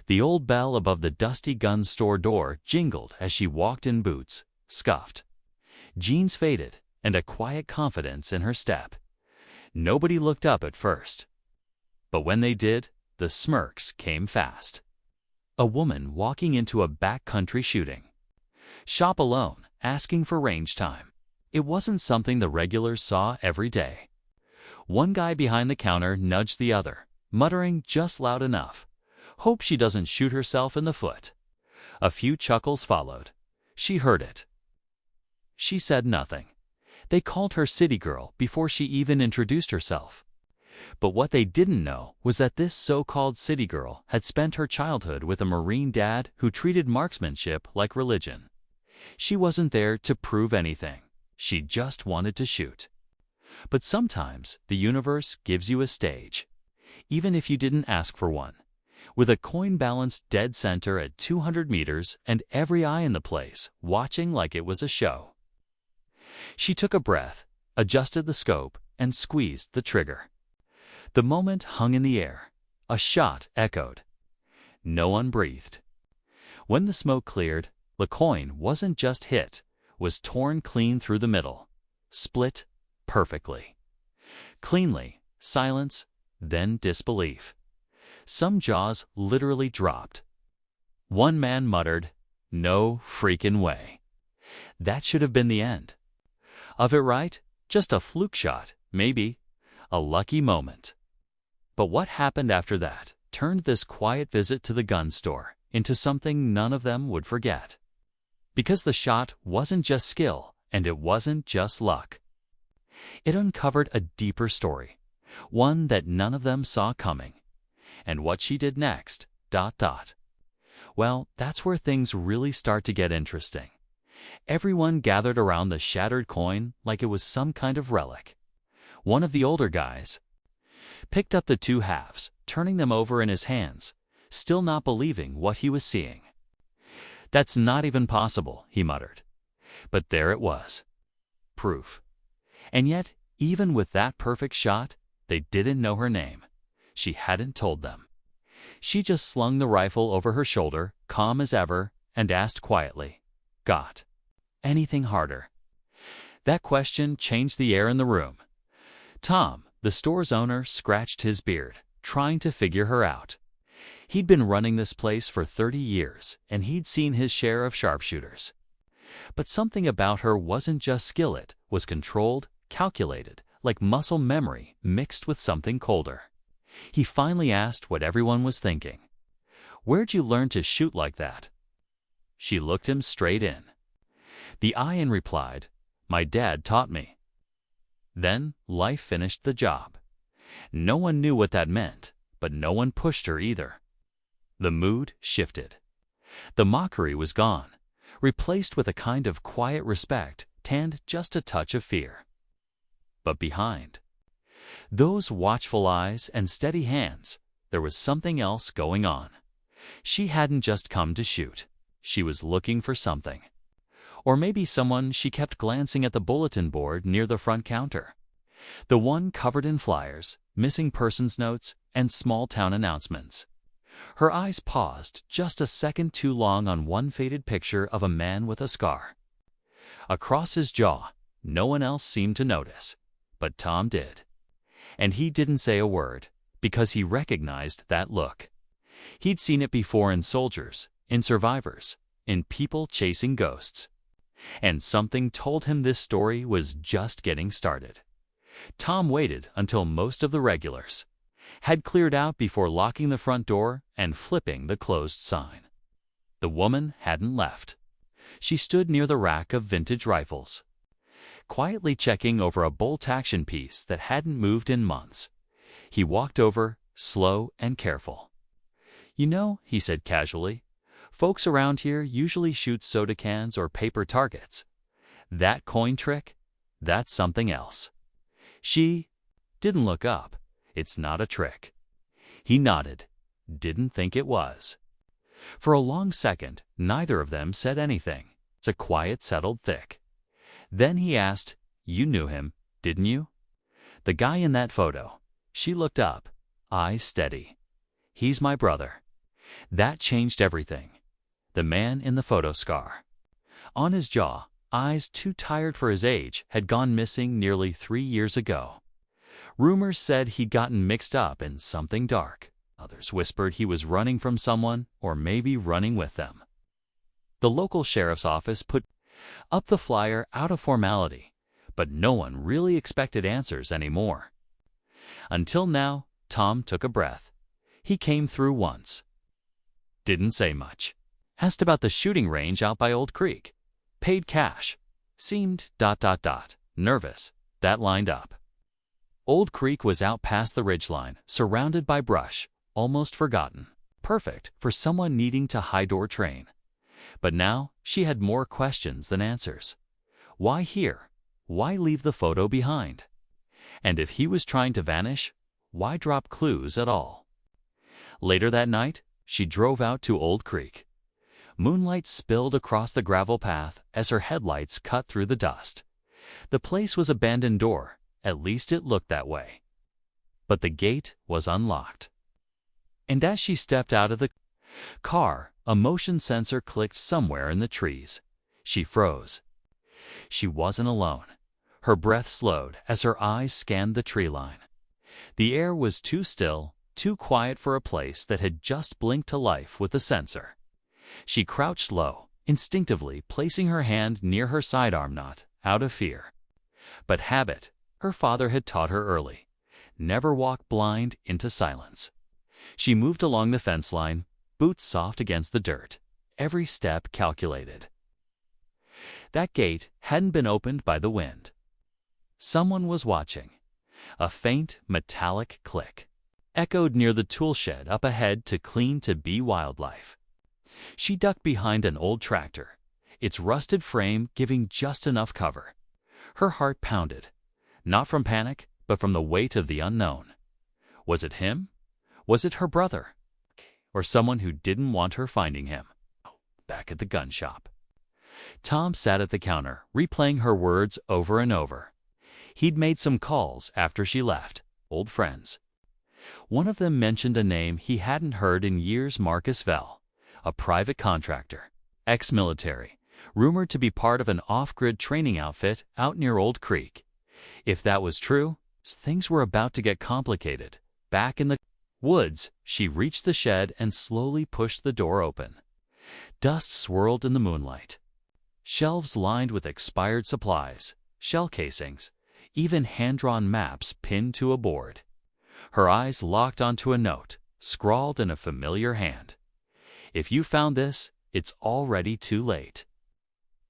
The old bell above the dusty gun store door jingled as she walked in boots, scuffed. Jeans faded, and a quiet confidence in her step. Nobody looked up at first. But when they did, the smirks came fast. A woman walking into a backcountry shooting. Shop alone, asking for range time. It wasn't something the regulars saw every day. One guy behind the counter nudged the other, muttering just loud enough, "Hope she doesn't shoot herself in the foot." A few chuckles followed. She heard it. She said nothing. They called her City Girl before she even introduced herself. But what they didn't know was that this so-called City Girl had spent her childhood with a Marine dad who treated marksmanship like religion. She wasn't there to prove anything. She just wanted to shoot. But sometimes the universe gives you a stage, even if you didn't ask for one. With a coin balanced dead center at 200 meters and every eye in the place watching like it was a show. She took a breath, adjusted the scope, and squeezed the trigger. The moment hung in the air. A shot echoed. No one breathed. When the smoke cleared, the coin wasn't just hit, was torn clean through the middle. Split perfectly. Cleanly, silence, then disbelief. Some jaws literally dropped. One man muttered, "No freaking way." That should have been the end. Of it, right? Just a fluke shot, maybe. A lucky moment. But what happened after that turned this quiet visit to the gun store into something none of them would forget. Because the shot wasn't just skill, and it wasn't just luck. It uncovered a deeper story, one that none of them saw coming. And what she did next, ... Well, that's where things really start to get interesting. Everyone gathered around the shattered coin like it was some kind of relic. One of the older guys picked up the two halves, turning them over in his hands, still not believing what he was seeing. "That's not even possible," he muttered. But there it was. Proof. And yet, even with that perfect shot, they didn't know her name. She hadn't told them. She just slung the rifle over her shoulder, calm as ever, and asked quietly, "Got anything harder?" That question changed the air in the room. Tom, the store's owner, scratched his beard, trying to figure her out. He'd been running this place for 30 years, and he'd seen his share of sharpshooters. But something about her wasn't just skill, it was controlled, calculated, like muscle memory mixed with something colder. He finally asked what everyone was thinking. "Where'd you learn to shoot like that?" She looked him straight in. The Ian replied, "My dad taught me." Then life finished the job. No one knew what that meant, but no one pushed her either. The mood shifted. The mockery was gone, replaced with a kind of quiet respect, tanned just a touch of fear. But behind those watchful eyes and steady hands, there was something else going on. She hadn't just come to shoot. She was looking for something. Or maybe someone. She kept glancing at the bulletin board near the front counter. The one covered in flyers, missing persons notes, and small-town announcements. Her eyes paused just a second too long on one faded picture of a man with a scar across his jaw. No one else seemed to notice, but Tom did. And he didn't say a word, because he recognized that look. He'd seen it before in soldiers, in survivors, in people chasing ghosts. And something told him this story was just getting started. Tom waited until most of the regulars had cleared out before locking the front door and flipping the closed sign. The woman hadn't left. She stood near the rack of vintage rifles, quietly checking over a bolt-action piece that hadn't moved in months. He walked over, slow and careful. "You know," he said casually, "folks around here usually shoot soda cans or paper targets. That coin trick, that's something else." She didn't look up. "It's not a trick." He nodded. Didn't think it was. For a long second, neither of them said anything. The quiet settled thick. Then he asked, "You knew him, didn't you? The guy in that photo?" She looked up, eyes steady. "He's my brother." That changed everything. The man in the photo scar. On his jaw, eyes too tired for his age, had gone missing nearly 3 years ago. Rumors said he'd gotten mixed up in something dark. Others whispered he was running from someone, or maybe running with them. The local sheriff's office put up the flyer out of formality, but no one really expected answers anymore. Until now, Tom took a breath. He came through once. Didn't say much. Asked about the shooting range out by Old Creek. Paid cash. Seemed ... nervous. That lined up. Old Creek was out past the ridgeline, surrounded by brush, almost forgotten. Perfect for someone needing to high-door train. But now she had more questions than answers. Why here? Why leave the photo behind? And if he was trying to vanish, why drop clues at all? Later that night, she drove out to Old Creek. Moonlight spilled across the gravel path as her headlights cut through the dust. The place was abandoned door, at least it looked that way. But the gate was unlocked. And as she stepped out of the car, a motion sensor clicked somewhere in the trees. She froze. She wasn't alone. Her breath slowed as her eyes scanned the tree line. The air was too still, too quiet for a place that had just blinked to life with a sensor. She crouched low, instinctively placing her hand near her sidearm knot, out of fear. But habit, her father had taught her early. Never walk blind into silence. She moved along the fence line, boots soft against the dirt, every step calculated. That gate hadn't been opened by the wind. Someone was watching. A faint, metallic click echoed near the tool shed up ahead to Clean to Be Wildlife. She ducked behind an old tractor, its rusted frame giving just enough cover. Her heart pounded, not from panic, but from the weight of the unknown. Was it him? Was it her brother? Or someone who didn't want her finding him? Back at the gun shop. Tom sat at the counter, replaying her words over and over. He'd made some calls after she left, old friends. One of them mentioned a name he hadn't heard in years: Marcus Vell, a private contractor, ex-military, rumored to be part of an off-grid training outfit out near Old Creek. If that was true, things were about to get complicated. Back in the woods, she reached the shed and slowly pushed the door open. Dust swirled in the moonlight. Shelves lined with expired supplies, shell casings, even hand-drawn maps pinned to a board. Her eyes locked onto a note, scrawled in a familiar hand. If you found this, it's already too late.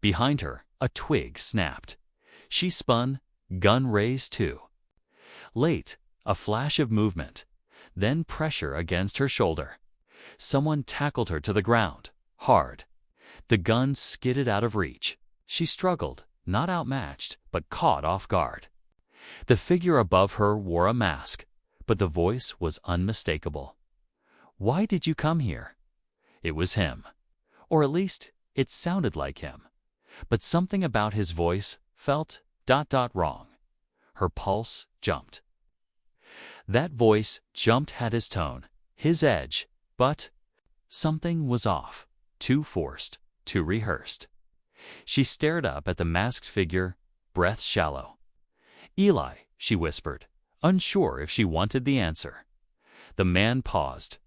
Behind her, a twig snapped. She spun, gun raised too. Late, a flash of movement, then pressure against her shoulder. Someone tackled her to the ground, hard. The gun skidded out of reach. She struggled, not outmatched, but caught off guard. The figure above her wore a mask, but the voice was unmistakable. "Why did you come here?" It was him. Or at least, it sounded like him. But something about his voice felt ... wrong. Her pulse jumped. That voice jumped at his tone, his edge, but something was off, too forced, too rehearsed. She stared up at the masked figure, breath shallow. "Eli," she whispered, unsure if she wanted the answer. The man paused.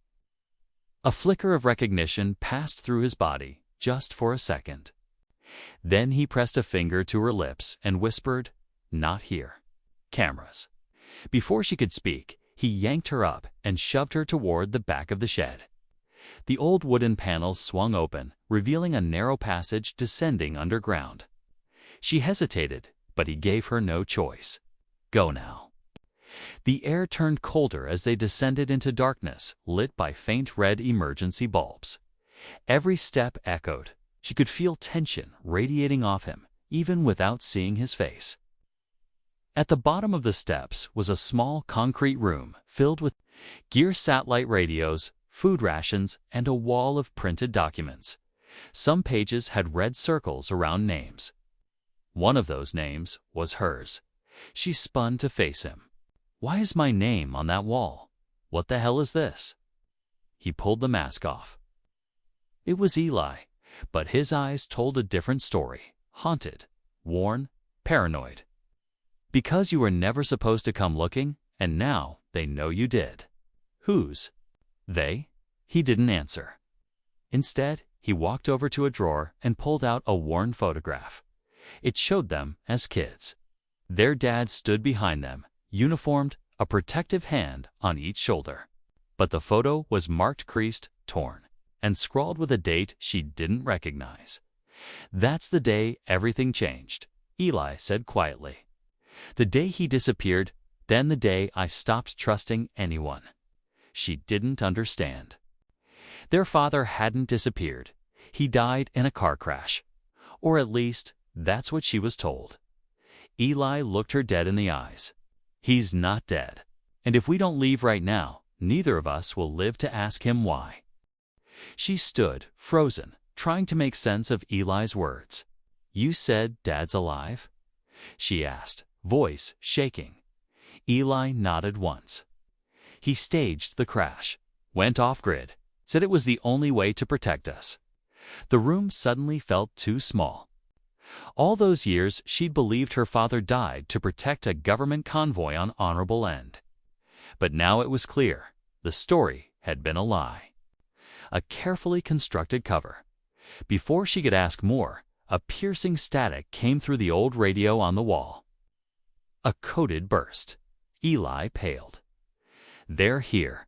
A flicker of recognition passed through his body, just for a second. Then he pressed a finger to her lips and whispered, "Not here. Cameras." Before she could speak, he yanked her up and shoved her toward the back of the shed. The old wooden panels swung open, revealing a narrow passage descending underground. She hesitated, but he gave her no choice. Go now. The air turned colder as they descended into darkness, lit by faint red emergency bulbs. Every step echoed. She could feel tension radiating off him, even without seeing his face. At the bottom of the steps was a small concrete room filled with gear, satellite radios, food rations, and a wall of printed documents. Some pages had red circles around names. One of those names was hers. She spun to face him. "Why is my name on that wall? What the hell is this?" he pulled the mask off. It was Eli, but his eyes told a different story. Haunted, worn, paranoid. Because you were never supposed to come looking, and now they know you did. Whose? They? He didn't answer. Instead, he walked over to a drawer and pulled out a worn photograph. It showed them as kids. Their dad stood behind them, uniformed, a protective hand on each shoulder. But the photo was marked, creased, torn, and scrawled with a date she didn't recognize. "That's the day everything changed," Eli said quietly. "The day he disappeared, then the day I stopped trusting anyone." She didn't understand. Their father hadn't disappeared. He died in a car crash. Or at least, that's what she was told. Eli looked her dead in the eyes. "He's not dead. And if we don't leave right now, neither of us will live to ask him why." She stood, frozen, trying to make sense of Eli's words. "You said Dad's alive?" she asked, voice shaking. Eli nodded once. "He staged the crash, went off-grid, said it was the only way to protect us." The room suddenly felt too small. All those years she'd believed her father died to protect a government convoy on honorable end. But now it was clear, the story had been a lie. A carefully constructed cover. Before she could ask more, a piercing static came through the old radio on the wall. A coded burst. Eli paled. "They're here."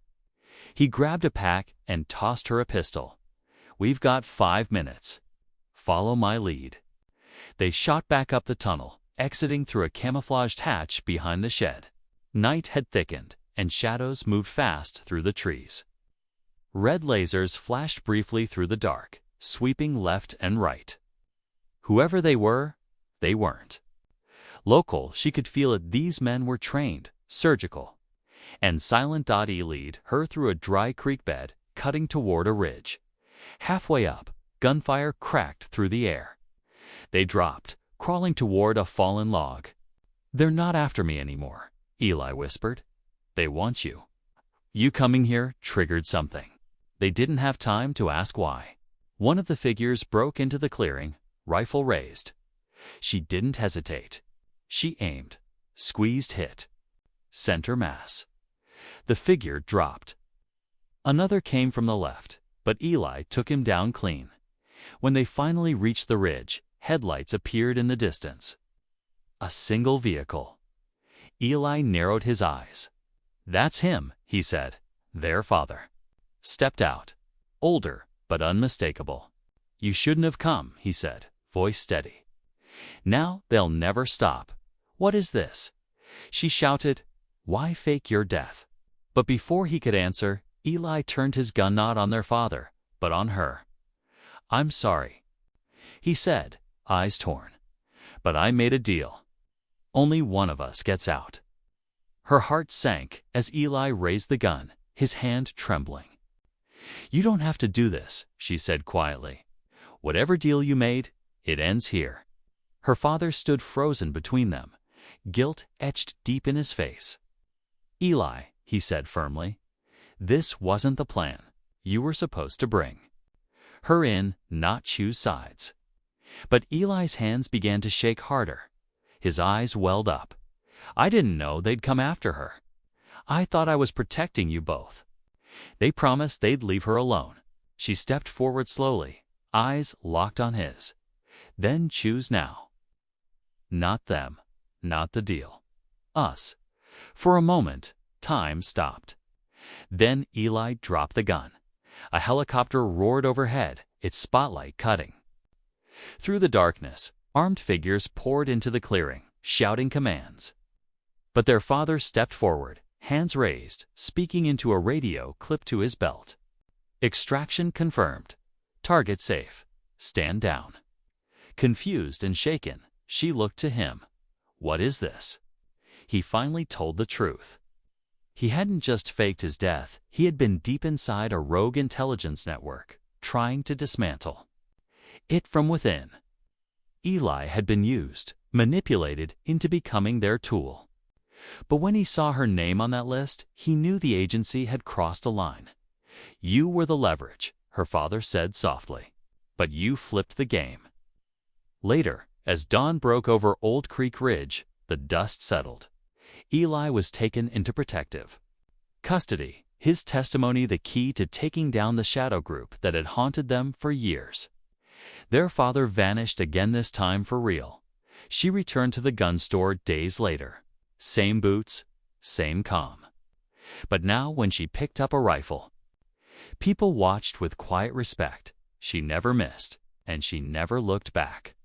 He grabbed a pack and tossed her a pistol. "We've got 5 minutes. Follow my lead." They shot back up the tunnel, exiting through a camouflaged hatch behind the shed. Night had thickened, and shadows moved fast through the trees. Red lasers flashed briefly through the dark, sweeping left and right. Whoever they were, they weren't. Local, she could feel it, these men were trained, surgical. And silent lead her through a dry creek bed, cutting toward a ridge. Halfway up, gunfire cracked through the air. They dropped, crawling toward a fallen log. "They're not after me anymore," Eli whispered. "They want you." You coming here triggered something. They didn't have time to ask why. One of the figures broke into the clearing, rifle raised. She didn't hesitate. She aimed, squeezed, hit. Center mass. The figure dropped. Another came from the left, but Eli took him down clean. When they finally reached the ridge, headlights appeared in the distance. A single vehicle. Eli narrowed his eyes. "That's him," he said. Their father. Stepped out. Older, but unmistakable. "You shouldn't have come," he said, voice steady. "Now they'll never stop. What is this?" She shouted, "Why fake your death?" But before he could answer, Eli turned his gun not on their father, but on her. "I'm sorry," he said, eyes torn. "But I made a deal. Only one of us gets out." Her heart sank as Eli raised the gun, his hand trembling. "You don't have to do this," she said quietly. "Whatever deal you made, it ends here." Her father stood frozen between them, guilt etched deep in his face. "Eli," he said firmly, "this wasn't the plan. You were supposed to bring her in, not choose sides." But Eli's hands began to shake harder. His eyes welled up. "I didn't know they'd come after her. I thought I was protecting you both." They promised they'd leave her alone. She stepped forward slowly, eyes locked on his. "Then choose now." Not them, not the deal. Us. For a moment, time stopped. Then Eli dropped the gun. A helicopter roared overhead, its spotlight cutting. Through the darkness, armed figures poured into the clearing, shouting commands. But their father stepped forward, hands raised, speaking into a radio clipped to his belt. "Extraction confirmed. Target safe. Stand down." Confused and shaken, she looked to him. What is this? He finally told the truth. He hadn't just faked his death, he had been deep inside a rogue intelligence network, trying to dismantle it from within. Eli had been used, manipulated into becoming their tool. But when he saw her name on that list, he knew the agency had crossed a line. You were the leverage, her father said softly. But you flipped the game. Later, as dawn broke over Old Creek Ridge, the dust settled. Eli was taken into protective custody, his testimony the key to taking down the shadow group that had haunted them for years. Their father vanished again, this time for real. She returned to the gun store days later. Same boots, same calm. But now when she picked up a rifle, people watched with quiet respect. She never missed, and she never looked back.